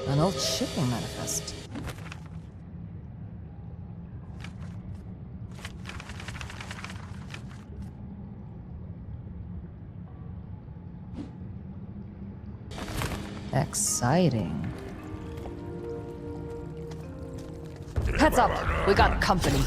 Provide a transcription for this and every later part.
An old shipping manifest. Exciting. Heads up! We got company.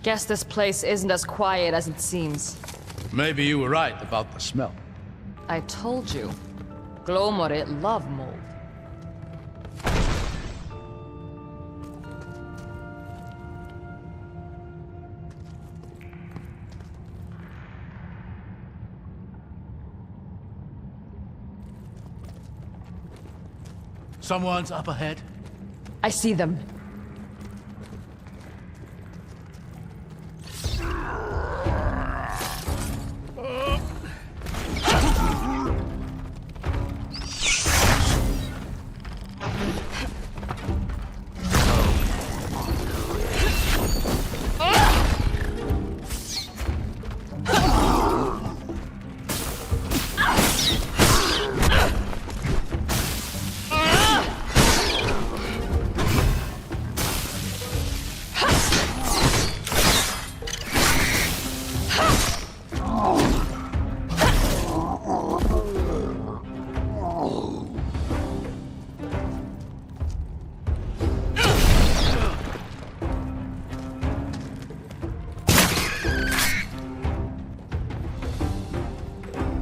Guess this place isn't as quiet as it seems. Maybe you were right about the smell. I told you. Glomore love mold. Someone's up ahead. I see them.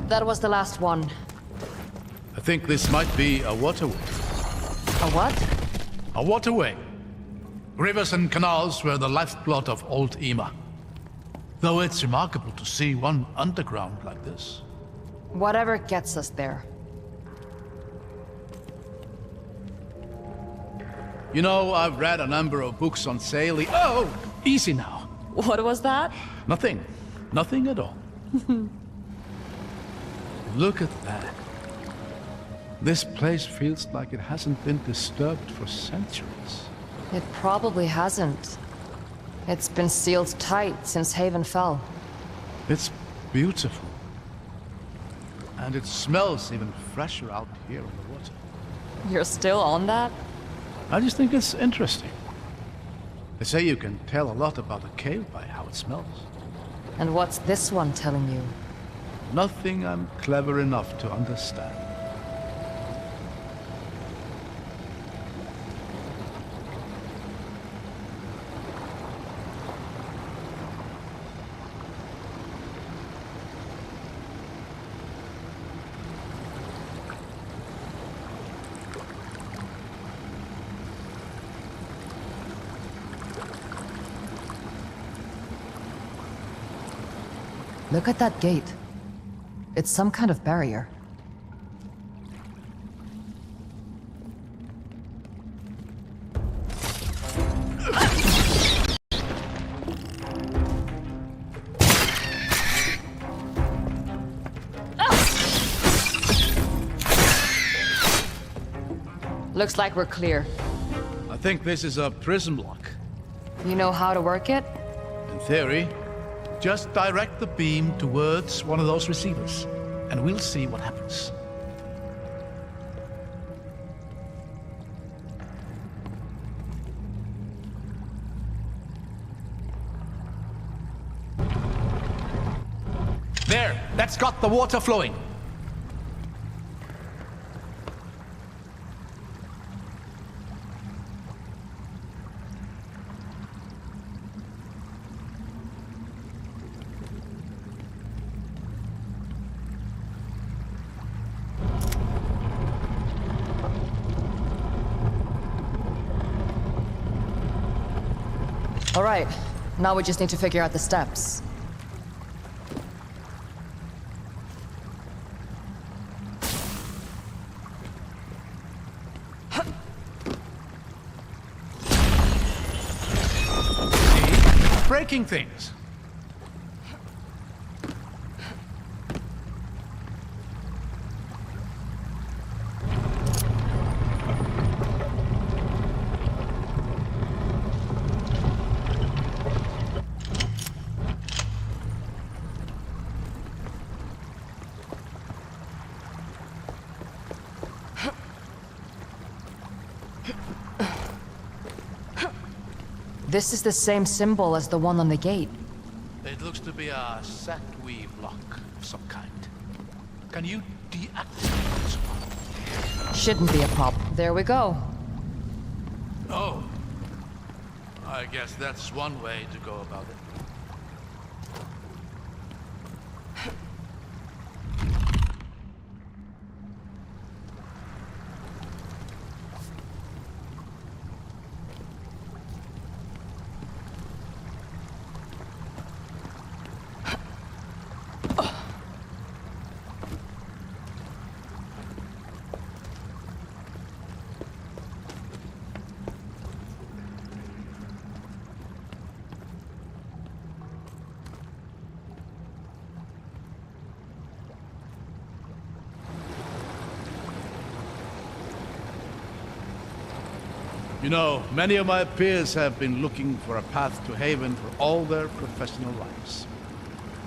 That was the last one. I think this might be a waterway. A what? A waterway. Rivers and canals were the lifeblood of old Aema. Though it's remarkable to see one underground like this. Whatever gets us there. You know, I've read a number of books on sailing. Oh, easy now. What was that? Nothing. Nothing at all. Look at that. This place feels like it hasn't been disturbed for centuries. It probably hasn't. It's been sealed tight since Haven fell. It's beautiful. And it smells even fresher out here on the water. You're still on that? I just think it's interesting. They say you can tell a lot about a cave by how it smells. And what's this one telling you? Nothing I'm clever enough to understand. Look at that gate. It's some kind of barrier. Looks like we're clear. I think this is a prism lock. You know how to work it? In theory, just direct the beam towards one of those receivers, and we'll see what happens. There! That's got the water flowing! All right, now we just need to figure out the steps. breaking things. This is the same symbol as the one on the gate. It looks to be a Satwi block of some kind. Can you deactivate this one? Shouldn't be a problem. There we go. Oh. I guess that's one way to go about it. You know, many of my peers have been looking for a path to Haven for all their professional lives.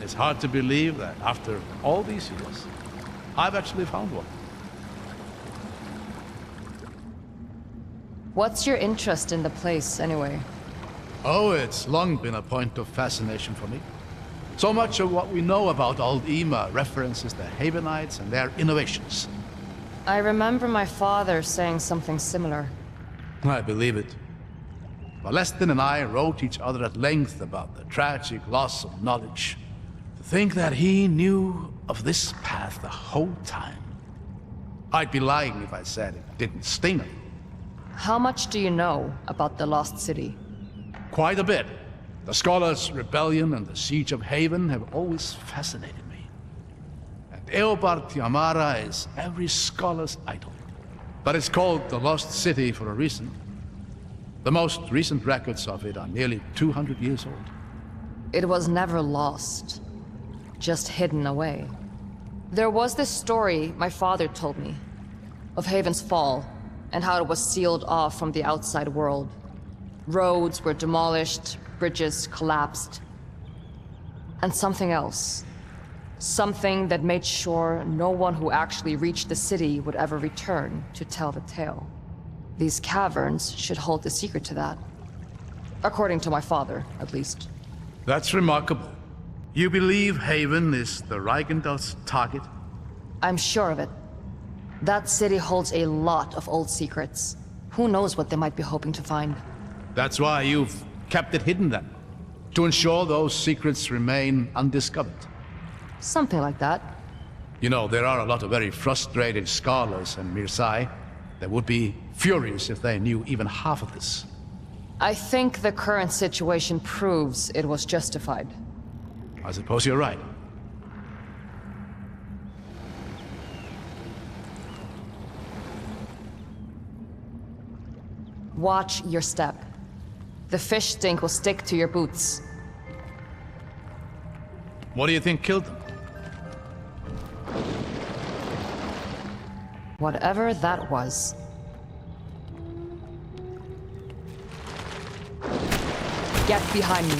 It's hard to believe that after all these years, I've actually found one. What's your interest in the place, anyway? Oh, it's long been a point of fascination for me. So much of what we know about Old Ema references the Havenites and their innovations. I remember my father saying something similar. I believe it. Valestin and I wrote each other at length about the tragic loss of knowledge. To think that he knew of this path the whole time. I'd be lying if I said it didn't sting him. How much do you know about the Lost City? Quite a bit. The Scholars' Rebellion and the Siege of Haven have always fascinated me. And Eobard Tiamara is every scholar's idol. But it's called the Lost City for a reason. The most recent records of it are nearly 200 years old. It was never lost, just hidden away. There was this story my father told me, of Haven's fall, and how it was sealed off from the outside world. Roads were demolished, bridges collapsed. And something else. Something that made sure no one who actually reached the city would ever return to tell the tale. These caverns should hold the secret to that. According to my father, at least. That's remarkable. You believe Haven is the Reichendal's target? I'm sure of it. That city holds a lot of old secrets. Who knows what they might be hoping to find? That's why you've kept it hidden then? To ensure those secrets remain undiscovered? Something like that. You know, there are a lot of very frustrated scholars in Mirsai. They would be furious if they knew even half of this. I think the current situation proves it was justified. I suppose you're right. Watch your step. The fish stink will stick to your boots. What do you think killed them? Whatever that was. Get behind me.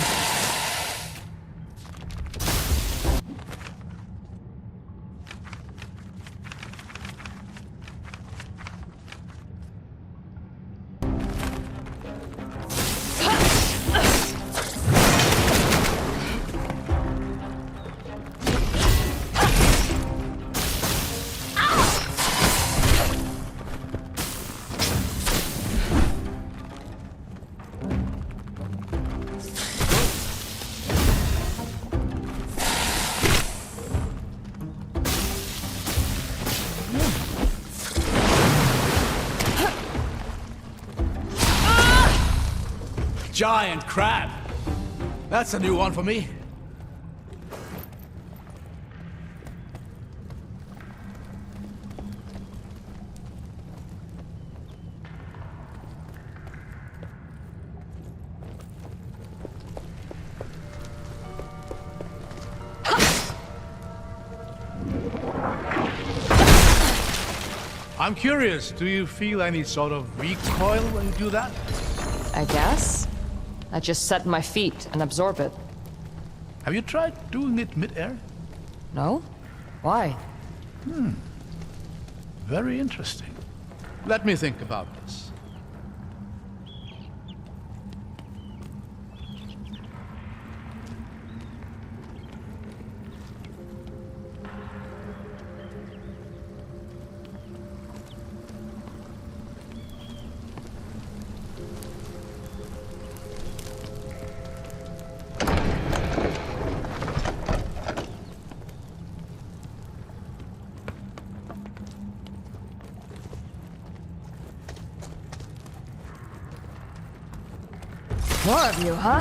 Giant crab! That's a new one for me. I'm curious, do you feel any sort of recoil when you do that? I guess. I just set my feet and absorb it. Have you tried doing it mid-air? No? Why? Very interesting. Let me think about this. More of you, huh?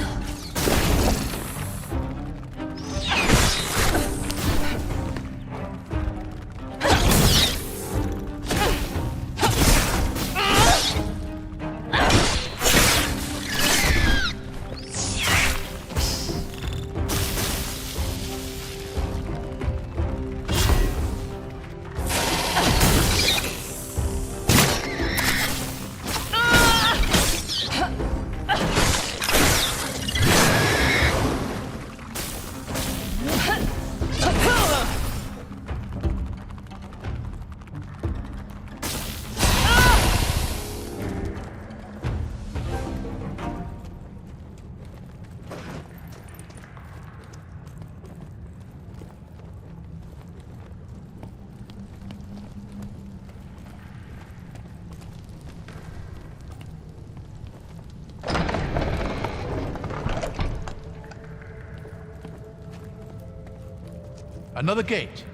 Another gate.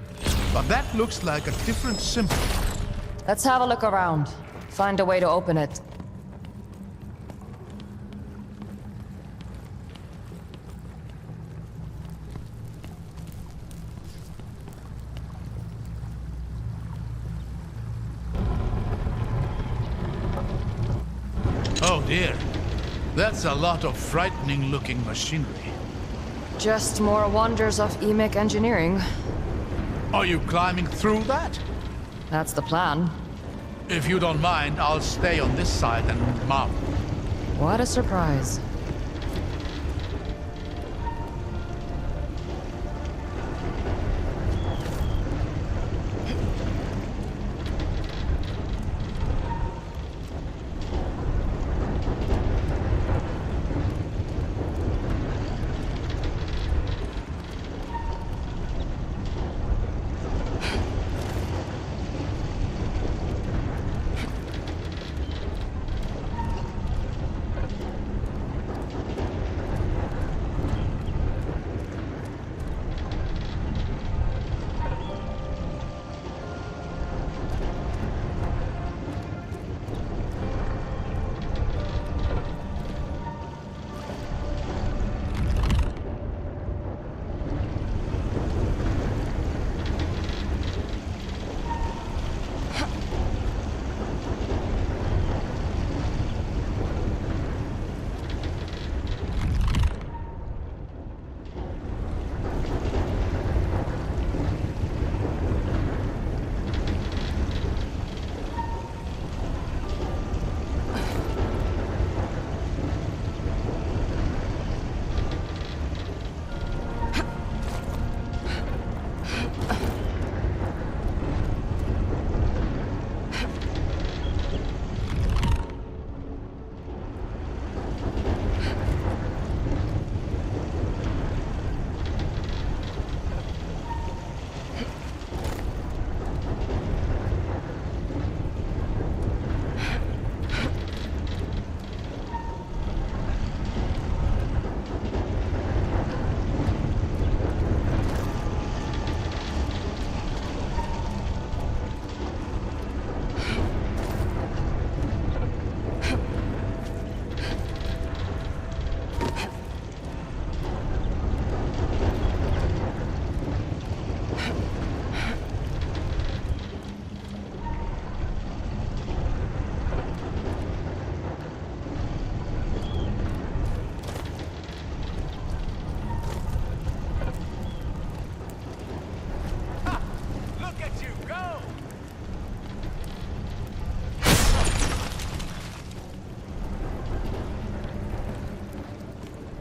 But that looks like a different symbol. Let's have a look around. Find a way to open it. Oh dear. That's a lot of frightening looking machinery. Just more wonders of EMIC engineering. Are you climbing through that? That's the plan. If you don't mind, I'll stay on this side and marvel. What a surprise.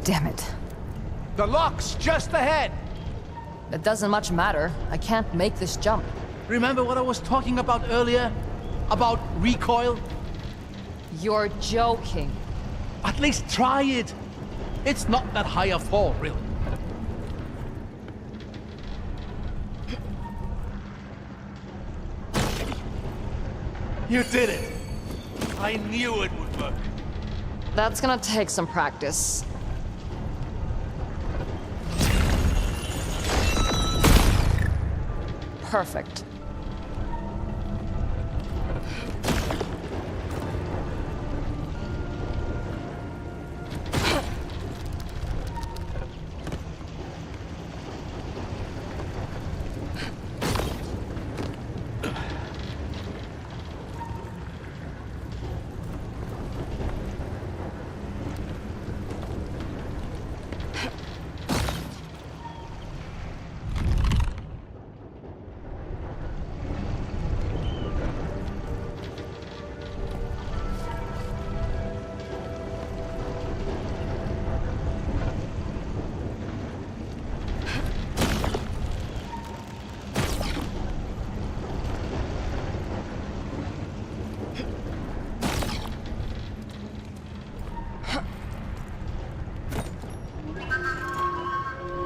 Damn it. The lock's just ahead! It doesn't much matter. I can't make this jump. Remember what I was talking about earlier? About recoil? You're joking. At least try it. It's not that high a fall, really. You did it! I knew it would work. That's gonna take some practice. Perfect.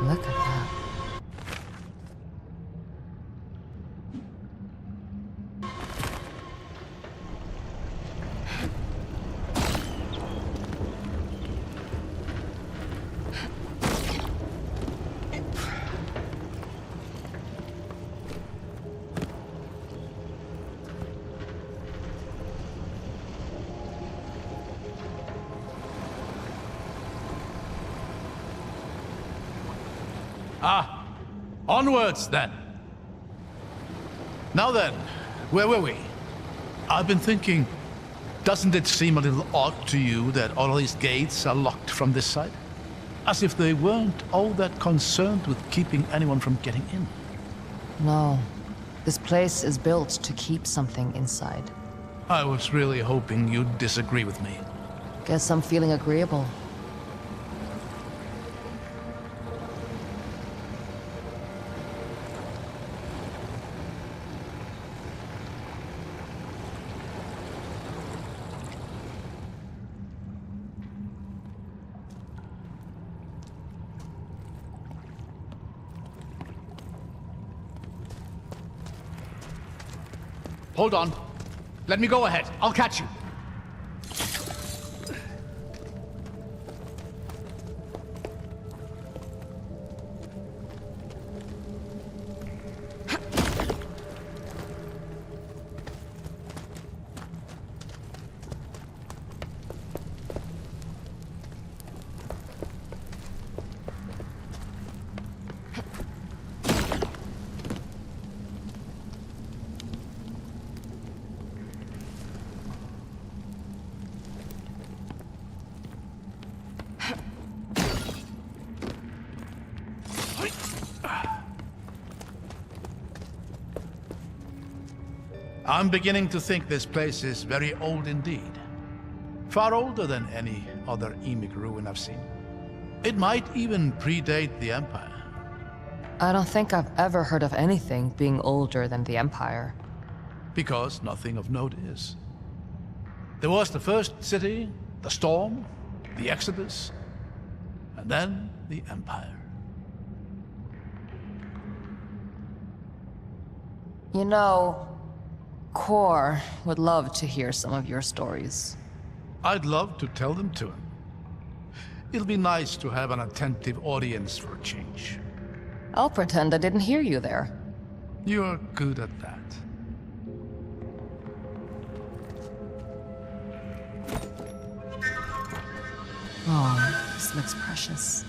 Look at that. Ah, onwards then. Now then, where were we? I've been thinking, doesn't it seem a little odd to you that all these gates are locked from this side? As if they weren't all that concerned with keeping anyone from getting in. No. This place is built to keep something inside. I was really hoping you'd disagree with me. Guess I'm feeling agreeable. Hold on. Let me go ahead. I'll catch you. I'm beginning to think this place is very old indeed. Far older than any other Emic ruin I've seen. It might even predate the Empire. I don't think I've ever heard of anything being older than the Empire. Because nothing of note is. There was the first city, the storm, the Exodus, and then the Empire. You know, Kor would love to hear some of your stories. I'd love to tell them to him. It'll be nice to have an attentive audience for a change. I'll pretend I didn't hear you there. You're good at that. Oh, this looks precious.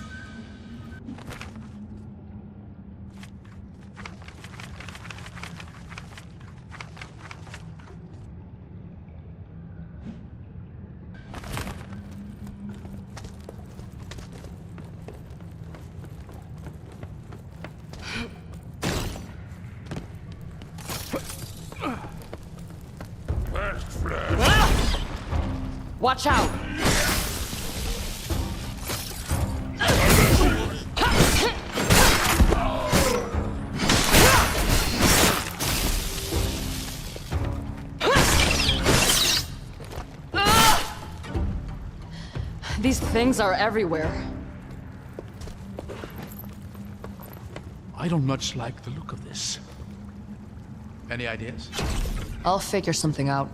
Watch out! Things are everywhere. I don't much like the look of this. Any ideas? I'll figure something out.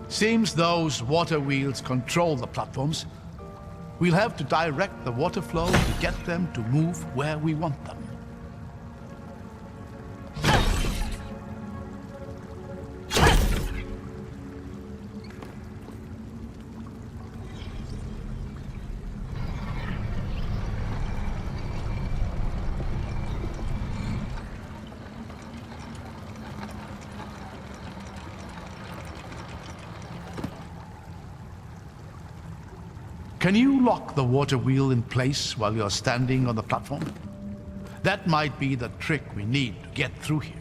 Seems those water wheels control the platforms. We'll have to direct the water flow to get them to move where we want them. Can you lock the water wheel in place while you're standing on the platform? That might be the trick we need to get through here.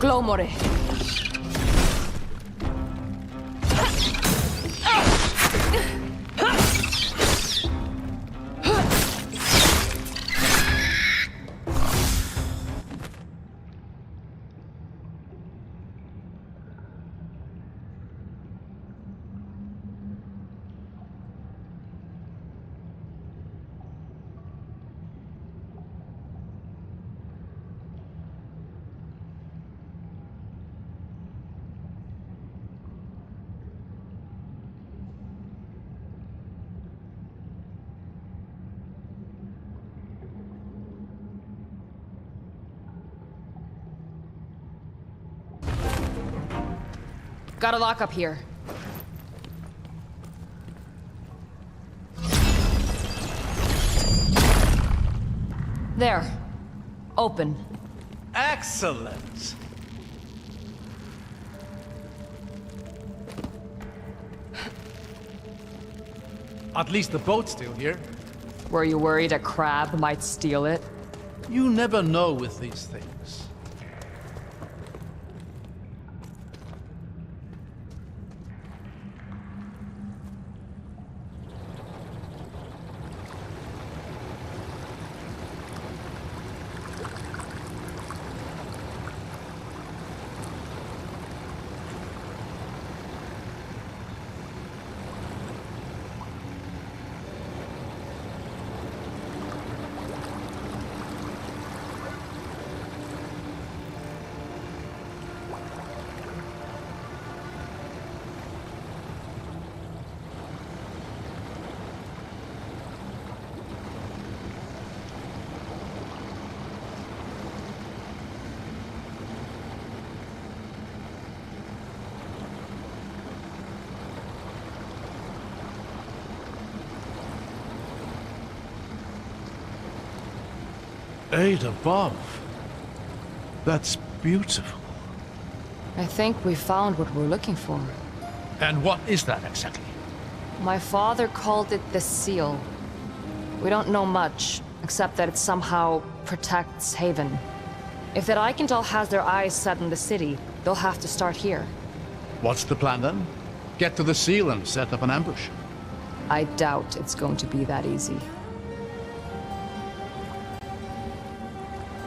Glomore. Got a lock up here. There. Open. Excellent! At least the boat's still here. Were you worried a crab might steal it? You never know with these things. Eight above. That's beautiful. I think we found what we're looking for. And what is that exactly? My father called it the seal. We don't know much, except that it somehow protects Haven. If that Eichenthal has their eyes set on the city, they'll have to start here. What's the plan then? Get to the seal and set up an ambush. I doubt it's going to be that easy.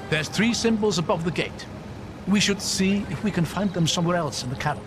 There's 3 symbols above the gate. We should see if we can find them somewhere else in the cabin.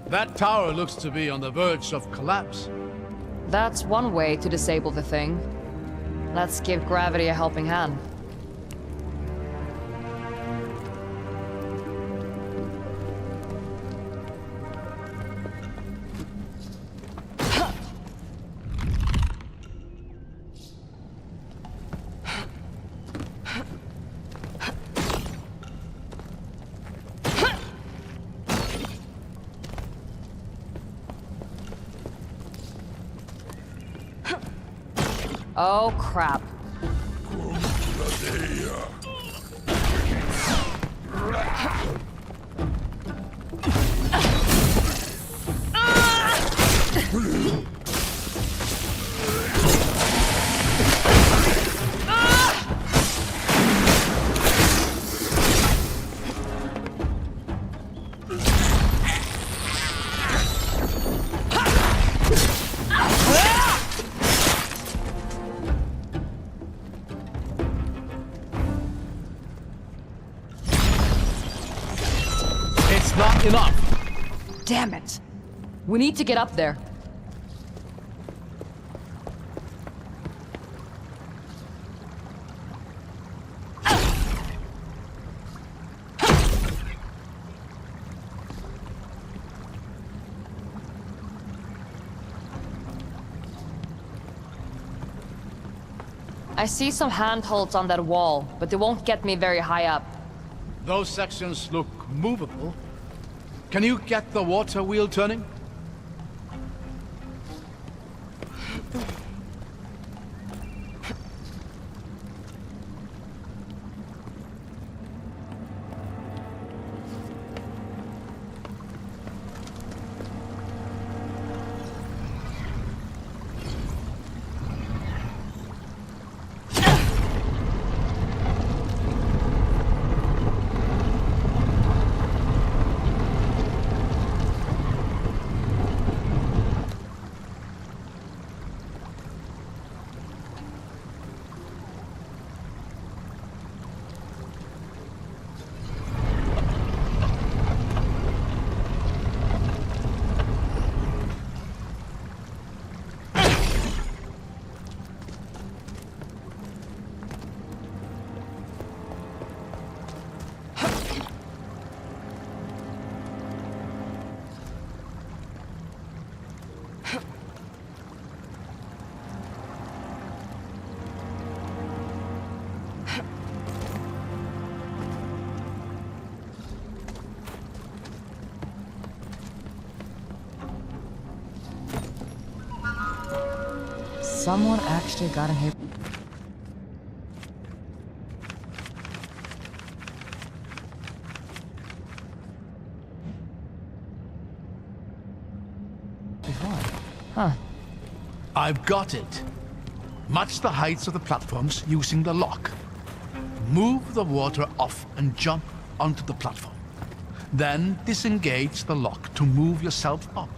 That tower looks to be on the verge of collapse. That's one way to disable the thing. Let's give gravity a helping hand. Oh, crap. Not enough. Damn it. We need to get up there. I see some handholds on that wall, but they won't get me very high up. Those sections look movable. Can you get the water wheel turning? someone actually got in here. Before. Huh. I've got it. Match the heights of the platforms using the lock. Move the water off and jump onto the platform. Then disengage the lock to move yourself up.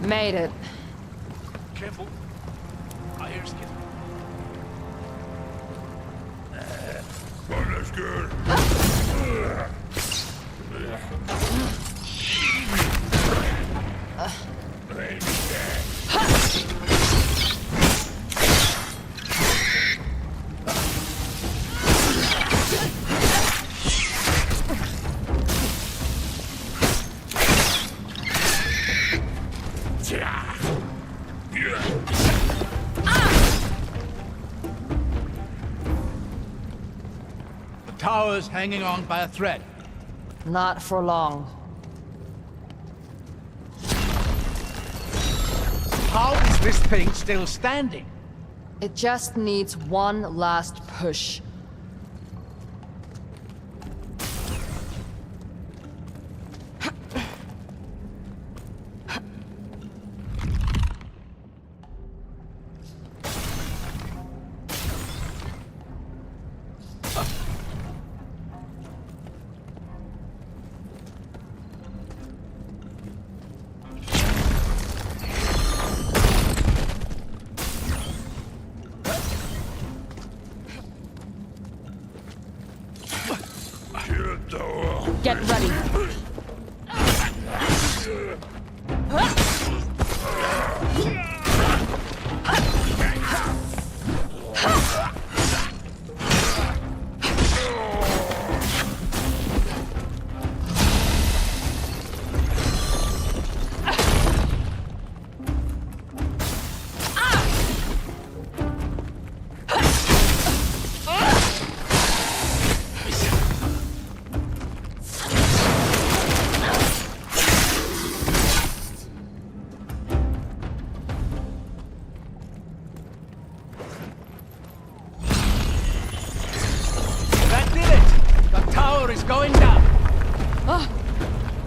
Made it. Careful. I hear skid. Oh, that's good. tower's hanging on by a thread. Not for long. How is this thing still standing? It just needs one last push. Get ready.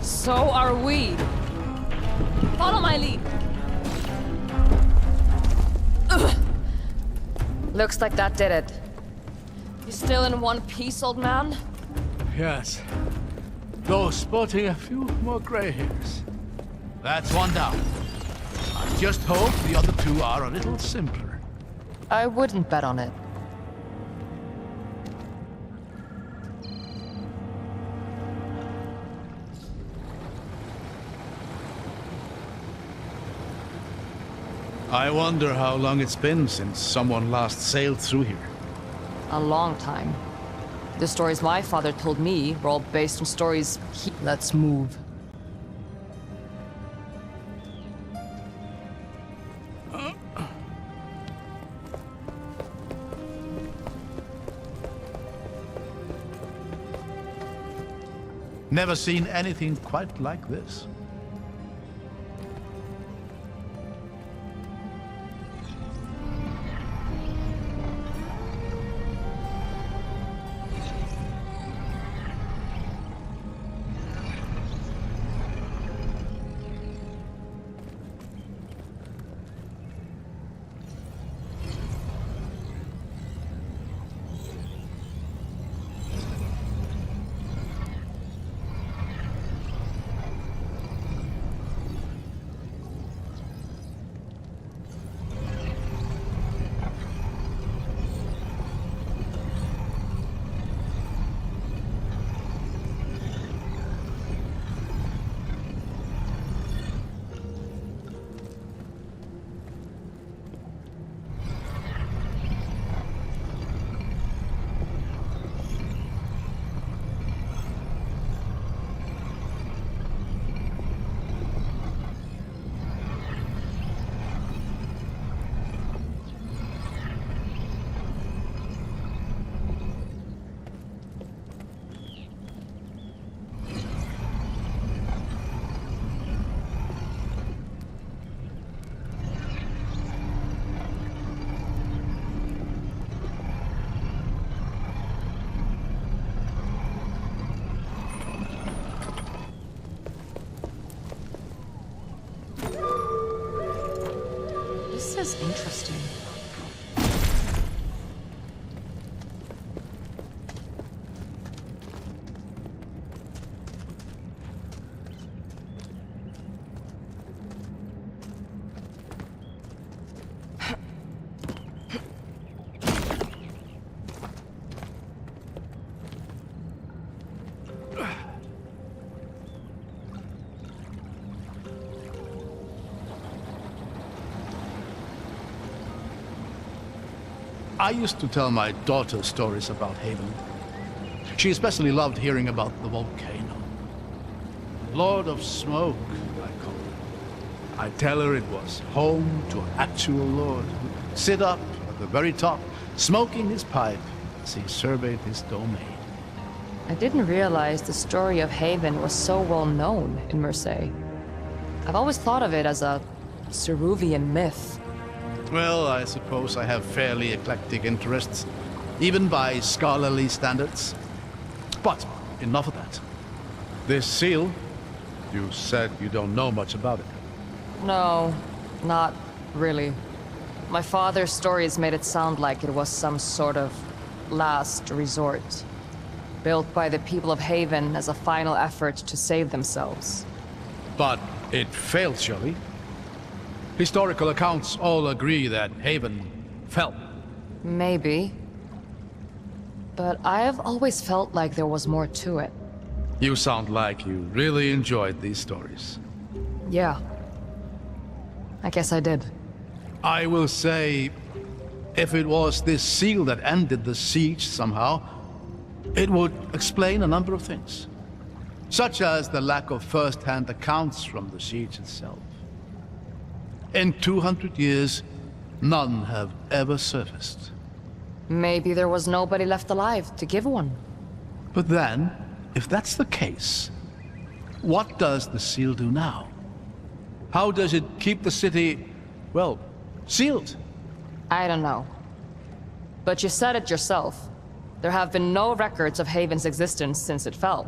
So are we. Follow my lead. Ugh. Looks like that did it. You still in one piece, old man? Yes. Though sporting a few more gray hairs. That's one down. I just hope the other two are a little simpler. I wouldn't bet on it. I wonder how long it's been since someone last sailed through here. A long time. The stories my father told me were all based on stories he... Let's move. Never seen anything quite like this. This is interesting. I used to tell my daughter stories about Haven. She especially loved hearing about the volcano. Lord of Smoke, I call it. I tell her it was home to an actual lord who would sit up at the very top, smoking his pipe as he surveyed his domain. I didn't realize the story of Haven was so well known in Marseille. I've always thought of it as a Ceruvian myth. Well, I suppose I have fairly eclectic interests, even by scholarly standards. But enough of that. This seal, you said you don't know much about it. No, not really. My father's stories made it sound like it was some sort of last resort, built by the people of Haven as a final effort to save themselves. But it failed, surely? Historical accounts all agree that Haven fell. Maybe. But I've always felt like there was more to it. You sound like you really enjoyed these stories. Yeah. I guess I did. I will say, if it was this seal that ended the siege somehow, it would explain a number of things. Such as the lack of first-hand accounts from the siege itself. In 200 years, none have ever surfaced. Maybe there was nobody left alive to give one. But then, if that's the case, what does the seal do now? How does it keep the city, well, sealed? I don't know. But you said it yourself. There have been no records of Haven's existence since it fell.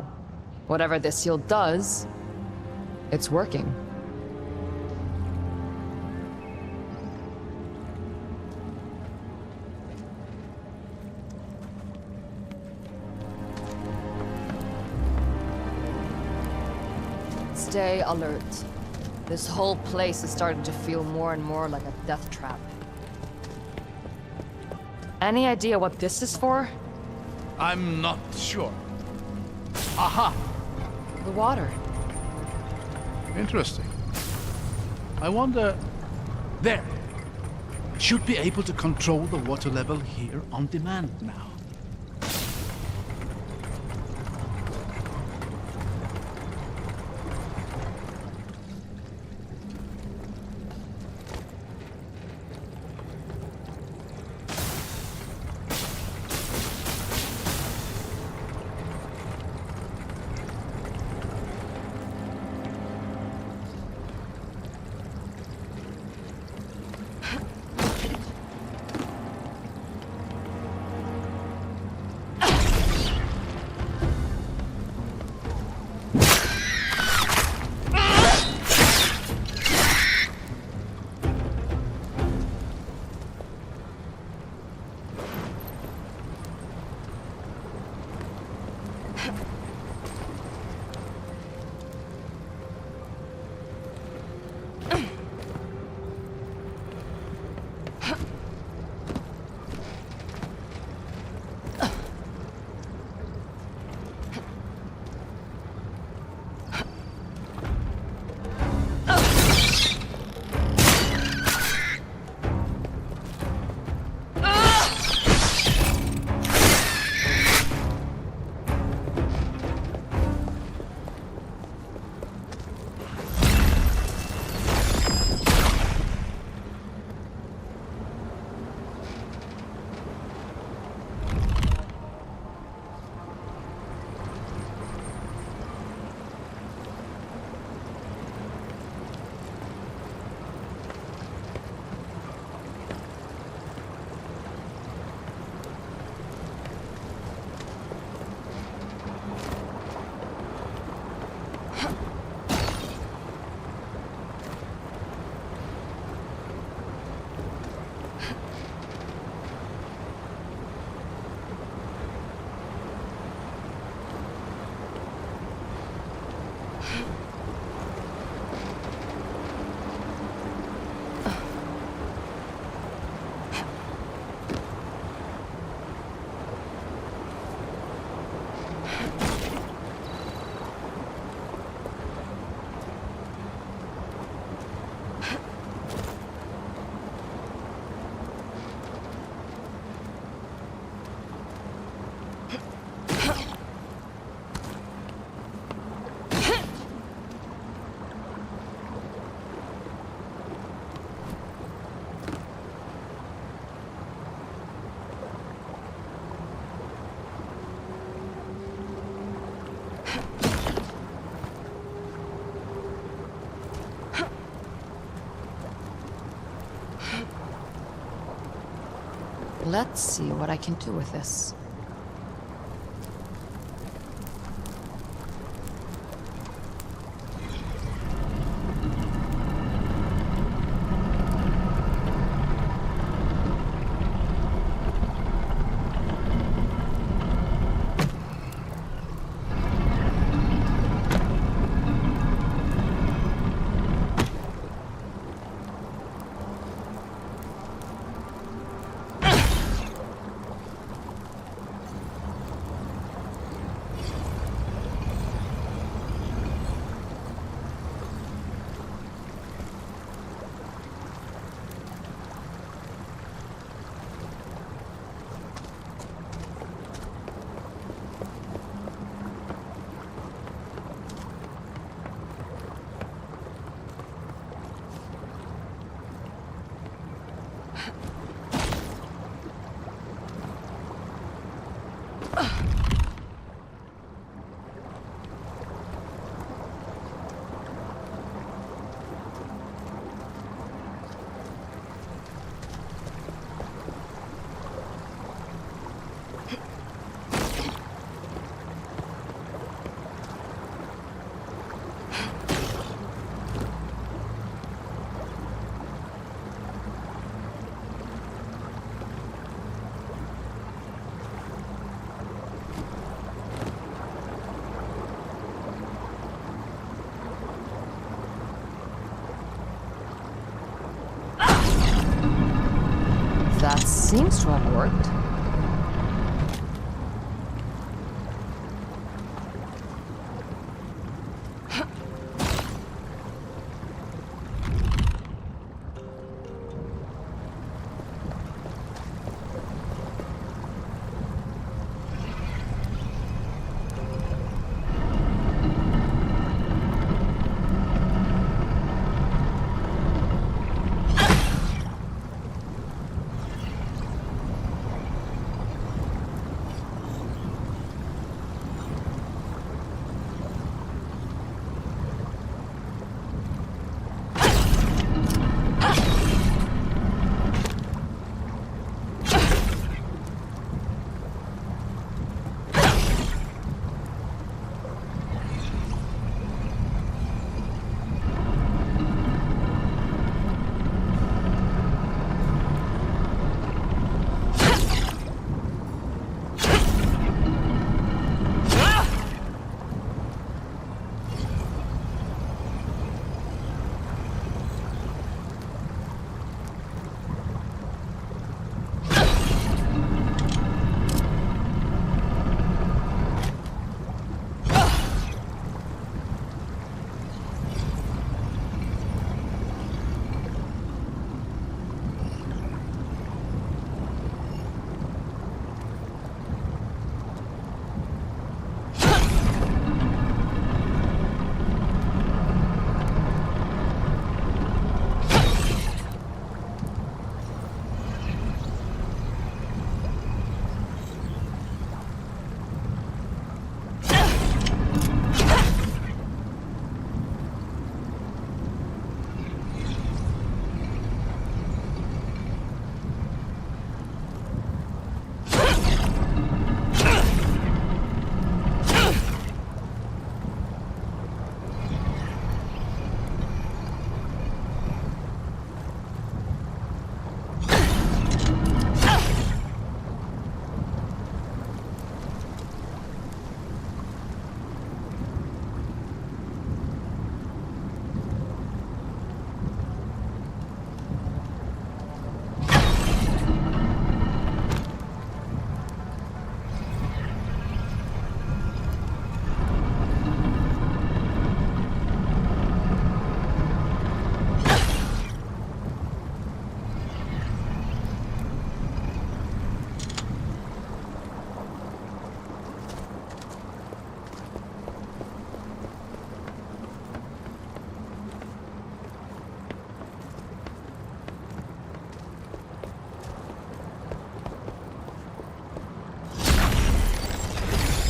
Whatever this seal does, it's working. Stay alert. This whole place is starting to feel more and more like a death trap. Any idea what this is for? I'm not sure. Aha! The water. Interesting. I wonder... There! Should be able to control the water level here on demand now. Let's see what I can do with this. That seems to have worked.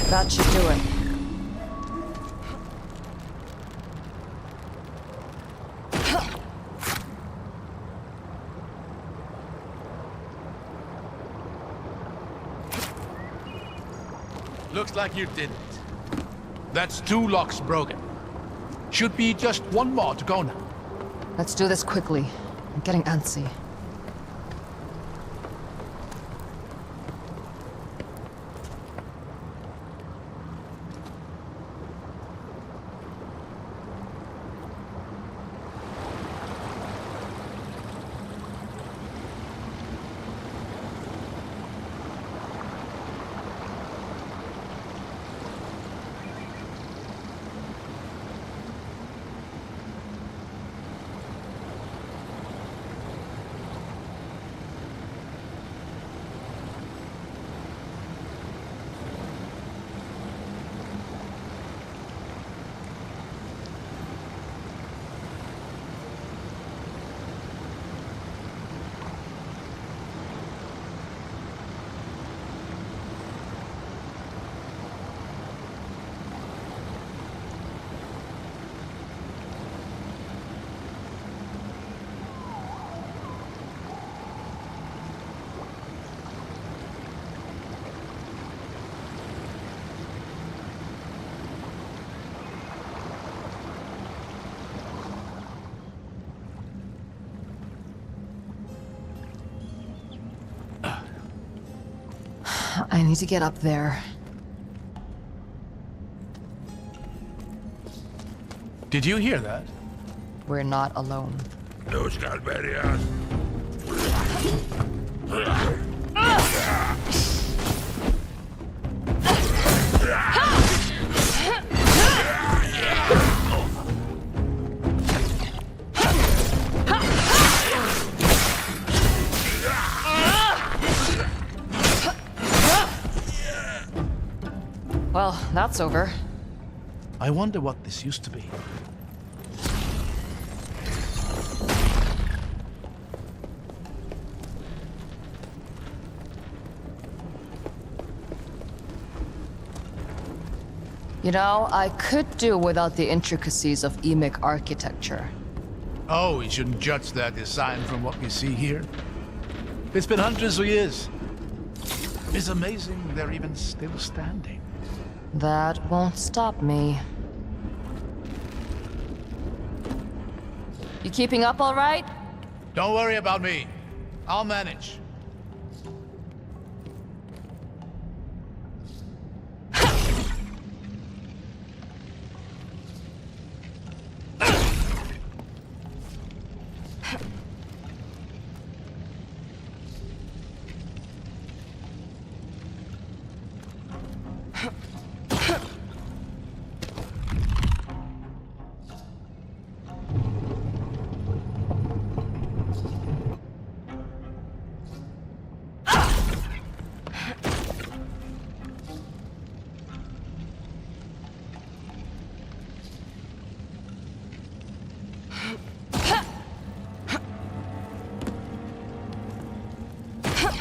That should do it. Looks like you didn't. That's 2 locks broken. Should be just 1 more to go now. Let's do this quickly. I'm getting antsy. I need to get up there. Did you hear that? We're not alone. Los Calverias. Well, that's over. I wonder what this used to be. You know, I could do without the intricacies of Emic architecture. Oh, we shouldn't judge their design from what we see here. It's been hundreds of years. It's amazing they're even still standing. That won't stop me. You keeping up all right? Don't worry about me. I'll manage.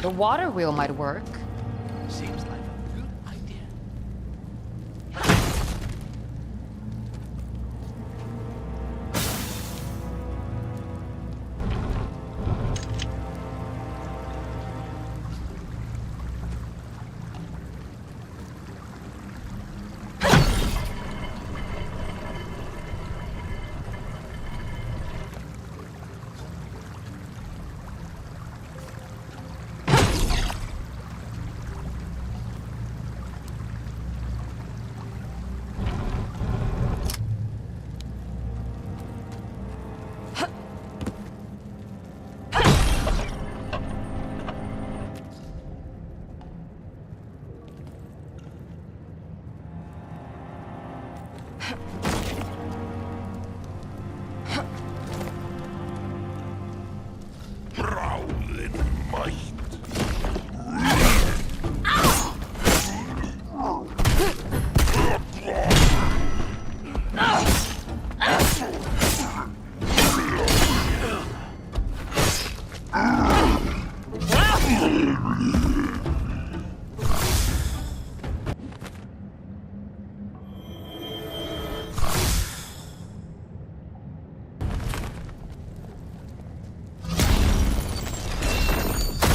The water wheel might work. Seems like a good idea. Brawling might.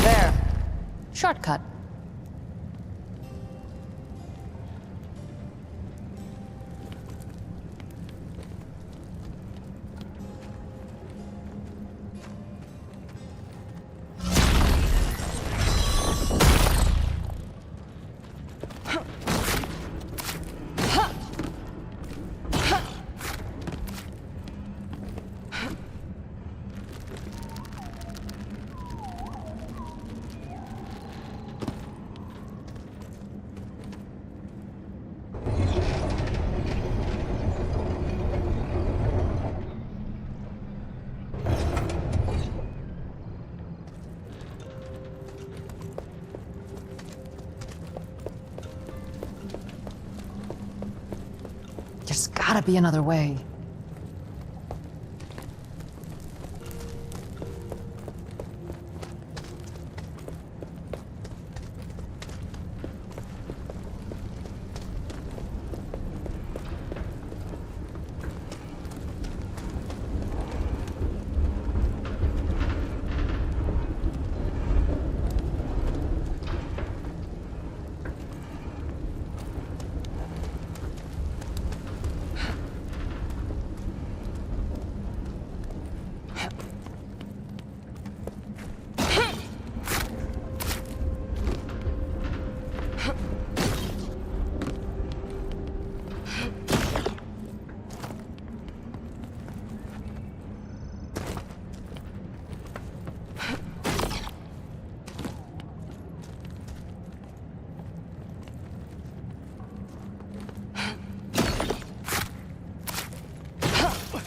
There. Shortcut. gotta be another way.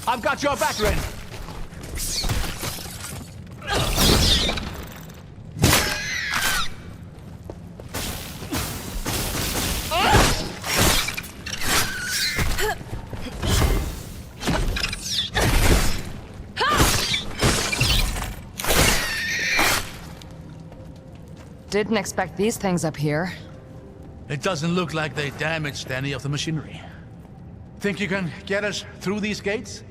I've got your back, Ren. Didn't expect these things up here. It doesn't look like they damaged any of the machinery. Think you can get us through these gates?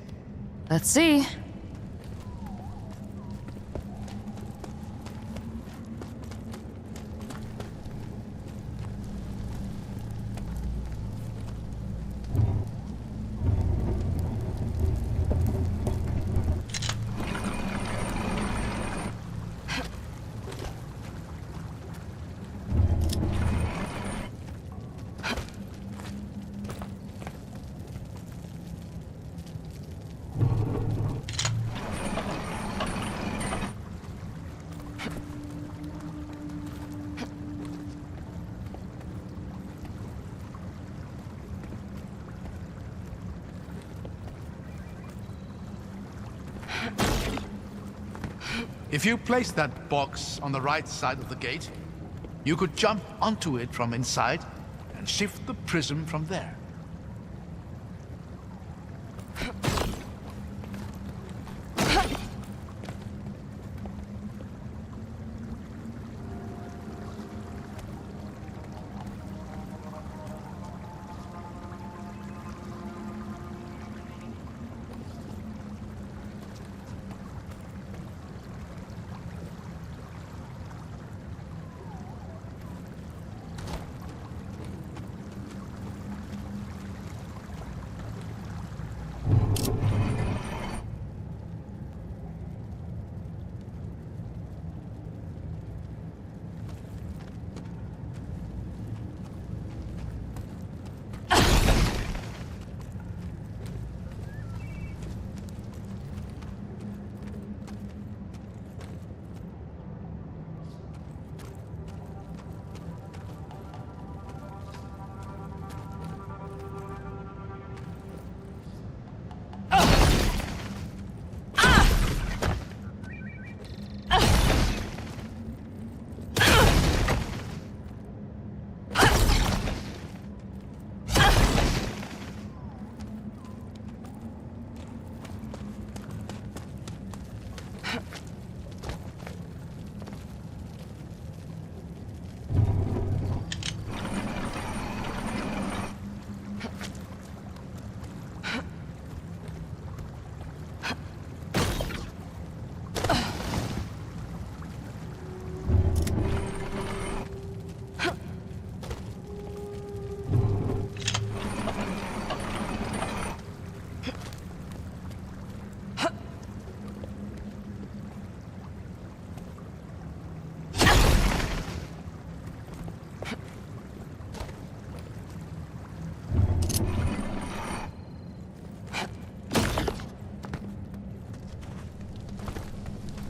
Let's see. If you place that box on the right side of the gate, you could jump onto it from inside and shift the prism from there.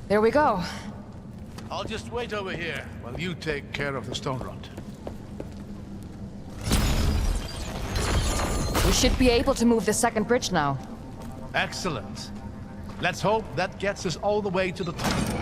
There we go. I'll just wait over here while you take care of the stone rod. We should be able to move the second bridge now. Excellent. Let's hope that gets us all the way to the top.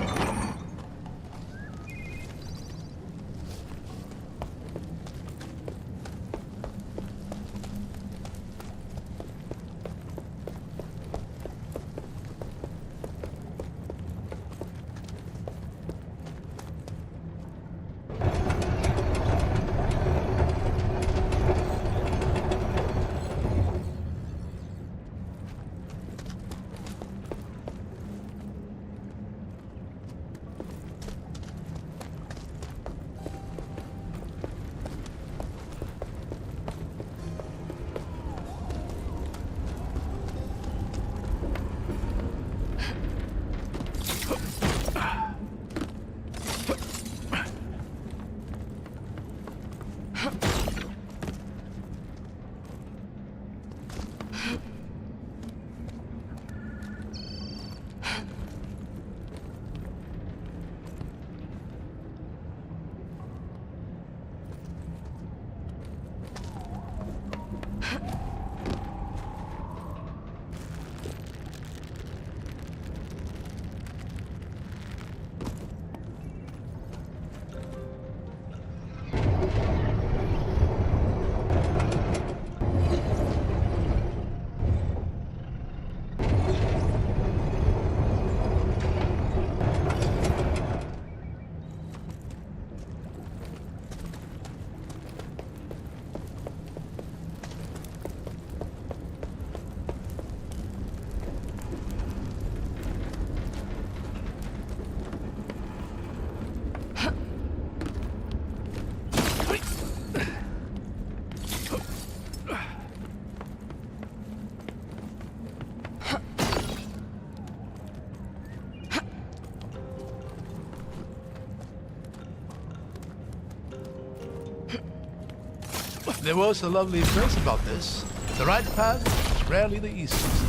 There was a lovely phrase about this. The right path is rarely the easiest.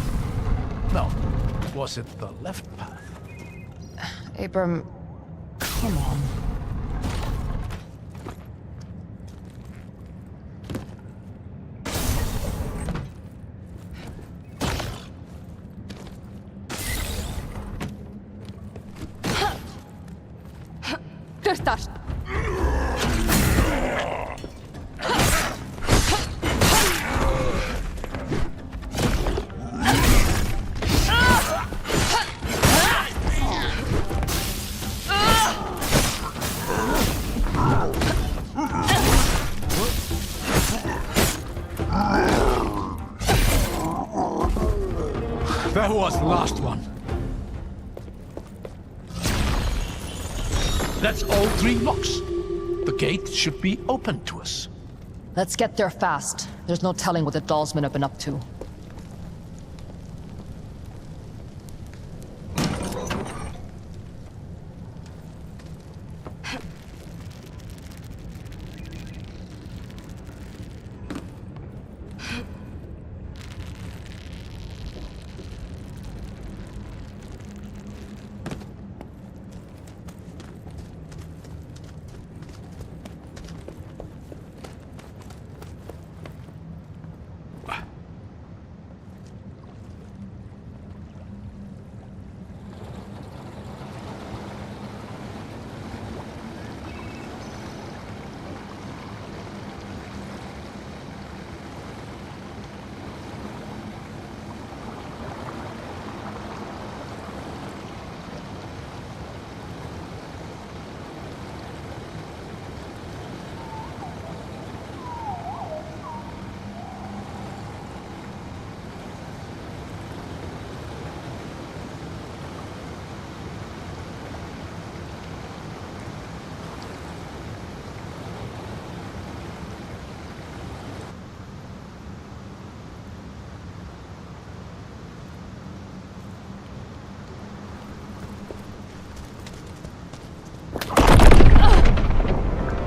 No, was it the left path? Abram, come on. Kırtaş! That was the last one. That's all 3 locks. The gate should be open to us. Let's get there fast. There's no telling what the Dollsmen have been up to.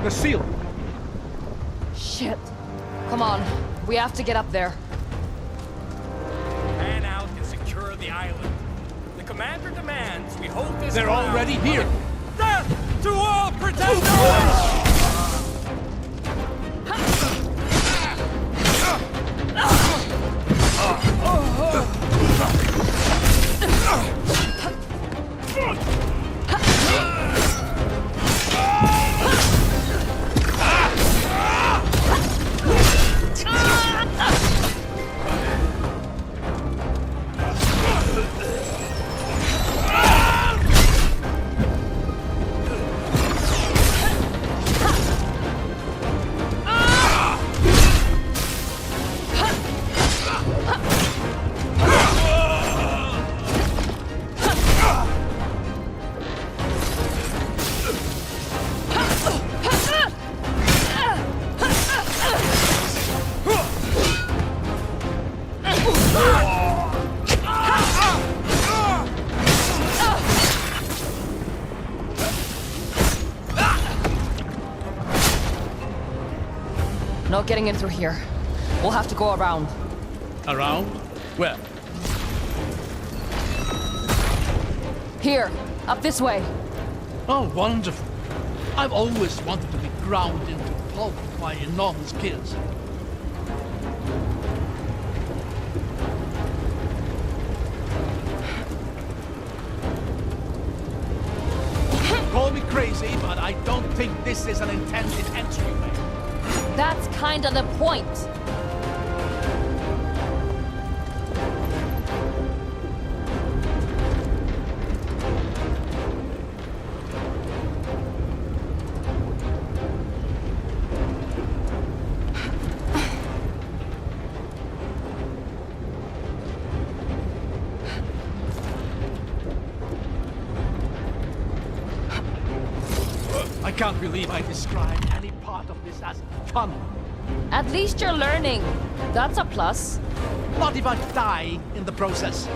The seal! Shit. Come on. We have to get up there. Man out and secure the island. The commander demands we hold this They're ground. already here! Death to all pretenders! No getting in through here. We'll have to go around. Around? Where? Here. Up this way. Oh, wonderful. I've always wanted to be ground into pulp by enormous gears. Call me crazy, but I don't think this is an intended entryway. That's kinda the point. I can't believe I described any part of this as fun. At least you're learning. That's a plus. Not if I die in the process.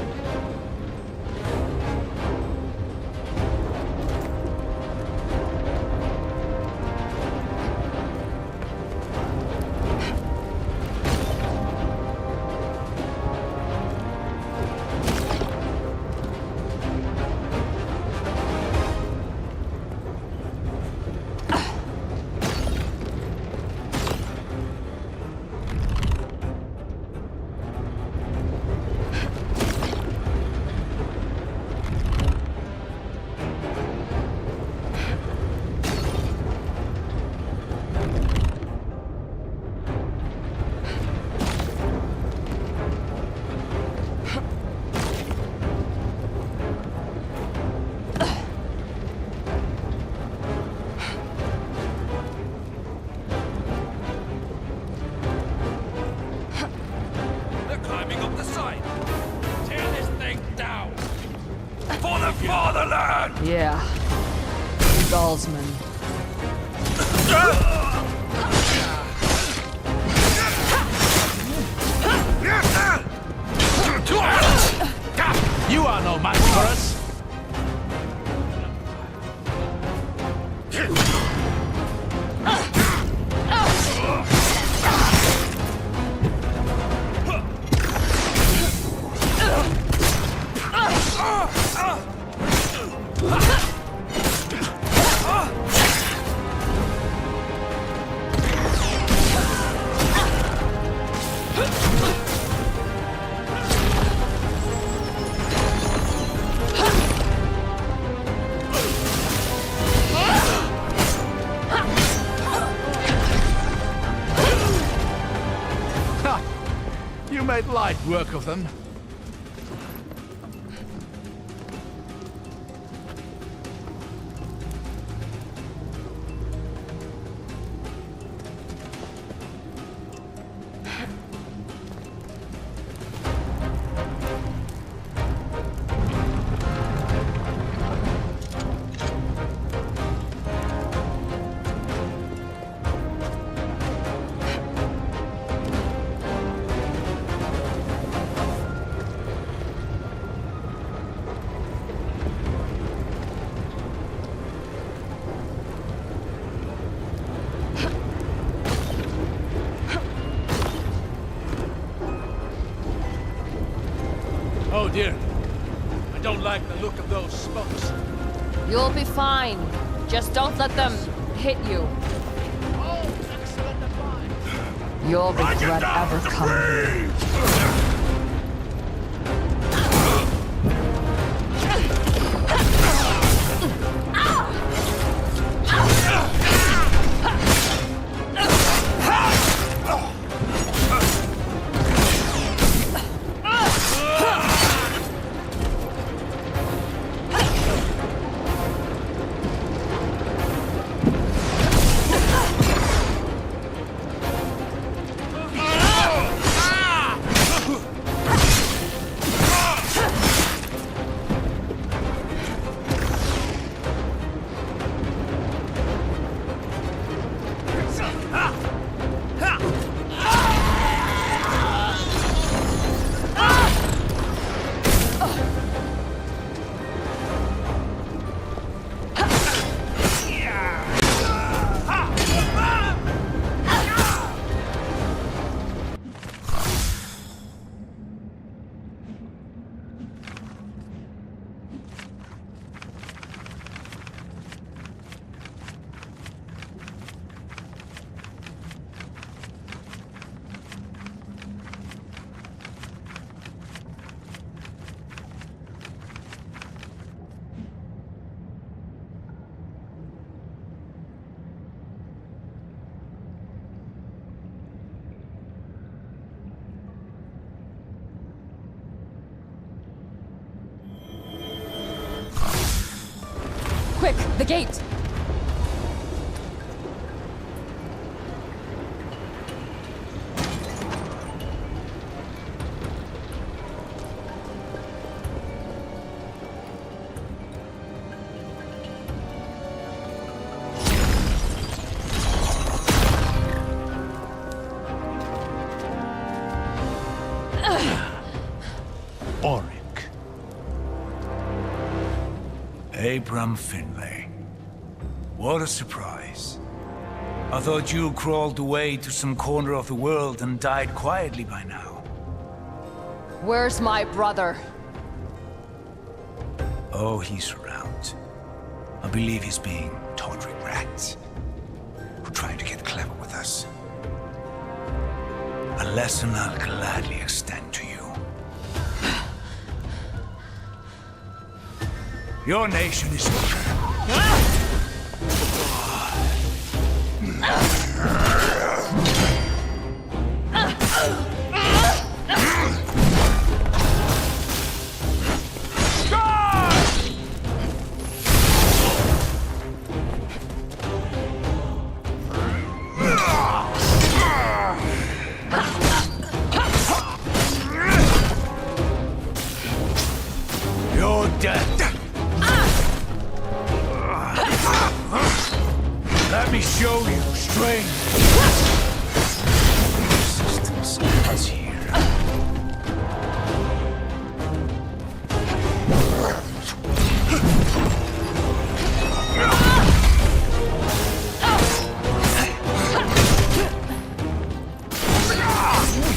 fatherland! Yeah. Gallsman. You are no match for us. You made light work of them. Oh dear. I don't like the look of those smokes. You'll be fine. Just don't let them hit you. Oh, excellent advice. You'll regret ever coming here. Quick, the gate! Abram Findlay. What a surprise. I thought you crawled away to some corner of the world and died quietly by now. Where's my brother? Oh, he's around. I believe he's being tawdry rat. Who trying to get clever with us. A lesson I'll gladly extend to you. Your nation is you're dead. show you strength. Resistance ends here.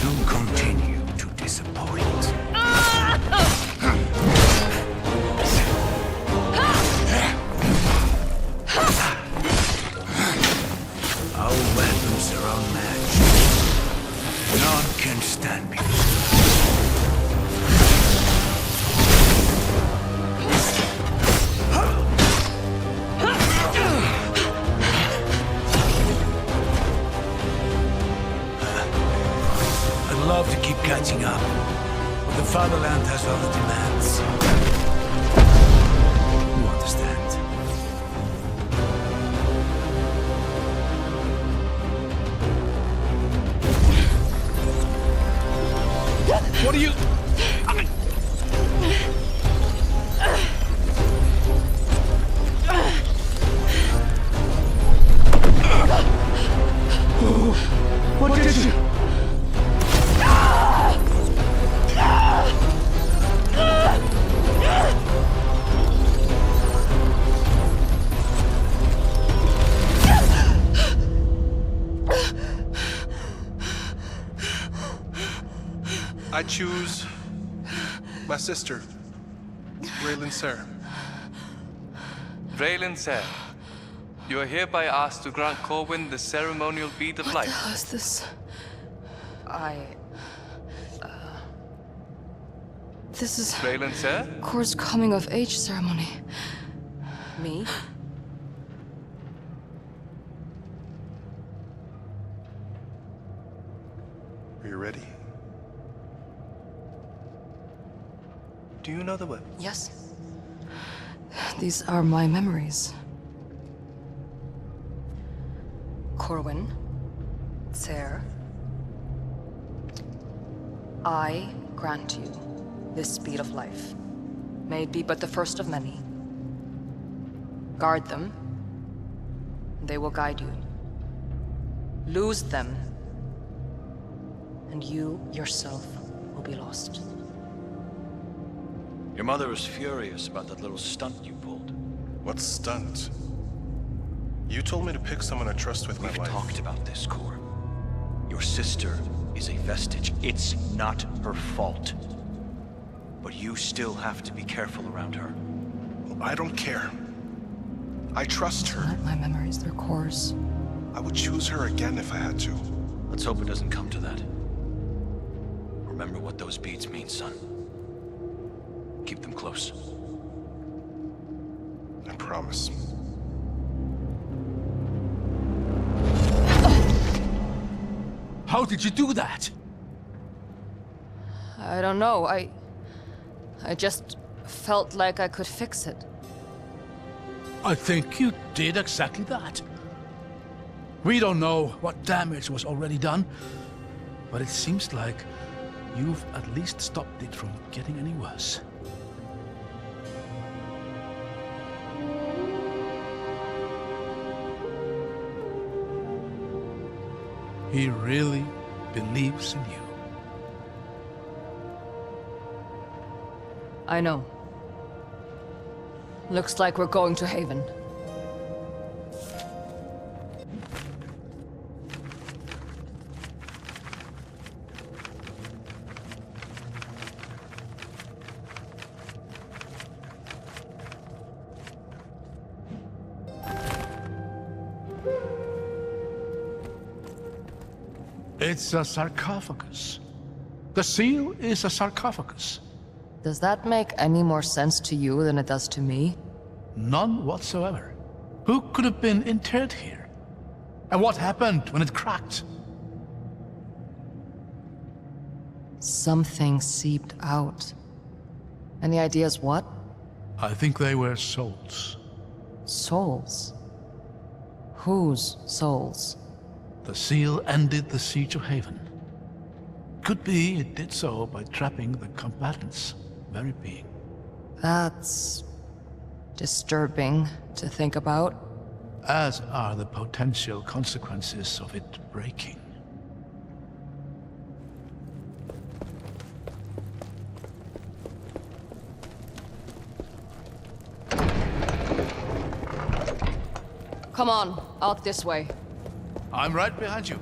You continue to disappoint. Our weapons are unmatched. None can stand before us. I'd love to keep catching up, but the fatherland has other demands. You understand? What are you... What did you... I choose my sister, Raylan Sarah. Raylan Ser, you are hereby asked to grant Corwin the ceremonial bead of life. What the hell is this? This is Raylan Ser? Kor's coming of age ceremony. Me? Are you ready? Do you know the way? Yes. These are my memories. Corwin, Ser, I grant you this speed of life. May it be but the first of many. Guard them, and they will guide you. Lose them, and you yourself will be lost. Your mother was furious about that little stunt you pulled. What stunt? You told me to pick someone I trust with my We've life. talked about this, Cor. Your sister is a vestige. It's not her fault. But you still have to be careful around her. I don't care. I trust her. Not my memories, they're Kor's. I would choose her again if I had to. Let's hope it doesn't come to that. Remember what those beads mean, son. Keep them close. I promise. How did you do that? I don't know, I just felt like I could fix it. I think you did exactly that. We don't know what damage was already done, but it seems like you've at least stopped it from getting any worse. He really believes in you. I know. Looks like we're going to Haven. It's a sarcophagus. The seal is a sarcophagus. Does that make any more sense to you than it does to me? None whatsoever. Who could have been interred here? And what happened when it cracked? Something seeped out. Any ideas what? I think they were souls. Souls? Whose souls? The seal ended the siege of Haven. Could be it did so by trapping the combatants' very being. That's disturbing to think about. as are the potential consequences of it breaking. Come on, out this way. I'm right behind you.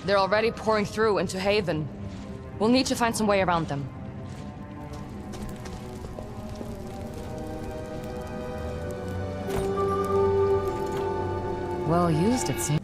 They're already pouring through into Haven. We'll need to find some way around them. Well used, it seems.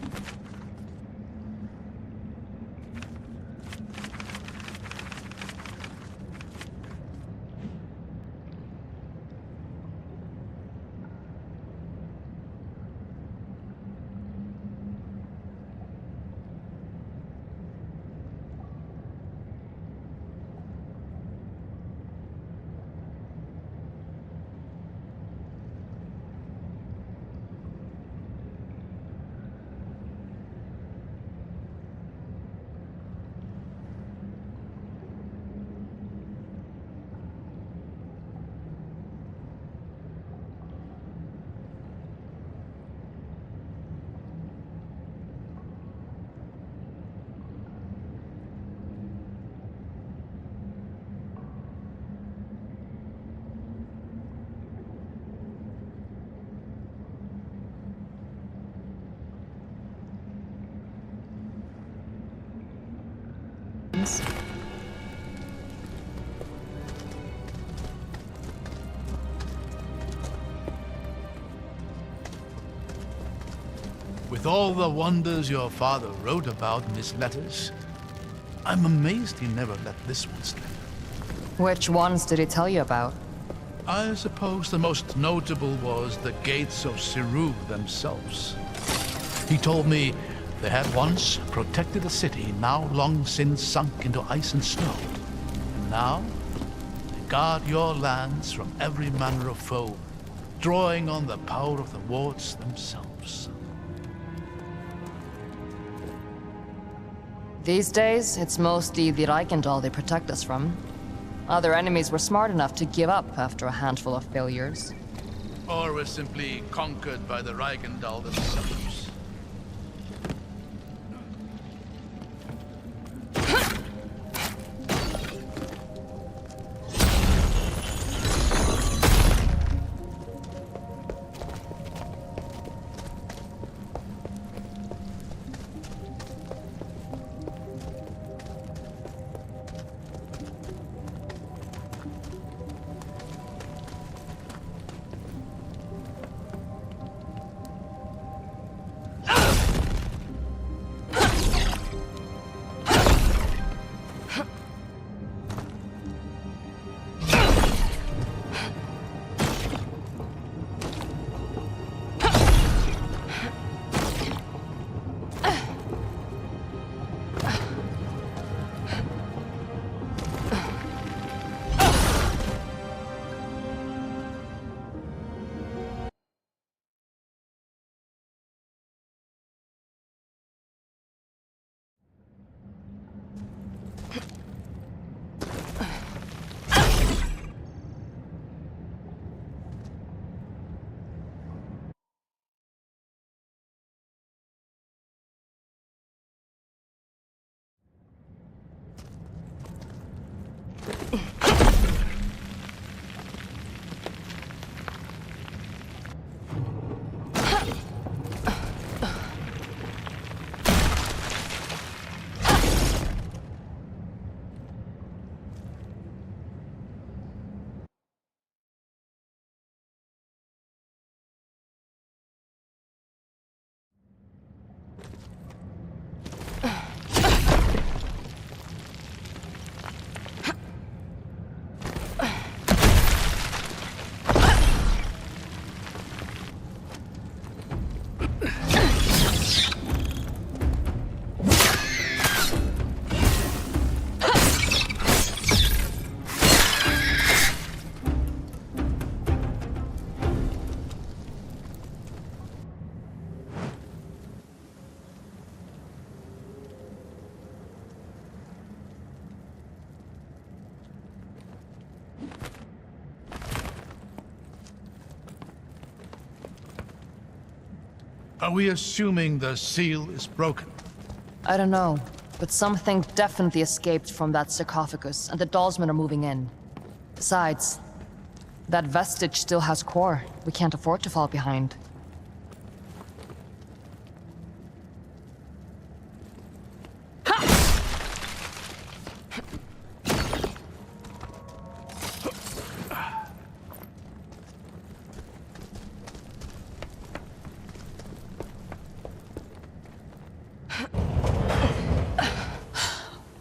With all the wonders your father wrote about in his letters, I'm amazed he never let this one slip. Which ones did he tell you about? I suppose the most notable was the gates of Siru themselves. He told me they had once protected a city now long since sunk into ice and snow. And now, they guard your lands from every manner of foe, drawing on the power of the wards themselves. These days, it's mostly the Reichendal they protect us from. Other enemies were smart enough to give up after a handful of failures. Or were simply conquered by the Reichendal themselves. Are we assuming the seal is broken? I don't know, but something definitely escaped from that sarcophagus, and the Dalsmen are moving in. Besides, that vestige still has core. We can't afford to fall behind.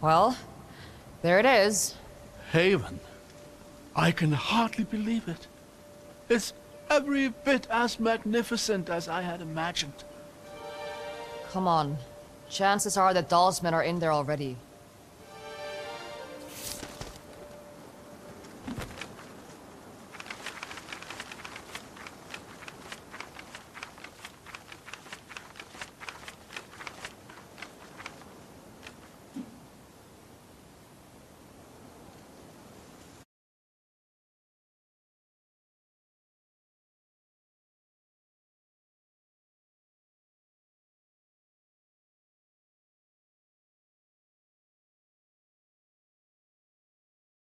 Well, there it is. Haven. I can hardly believe it. It's every bit as magnificent as I had imagined. Come on. Chances are that Dalsmen are in there already.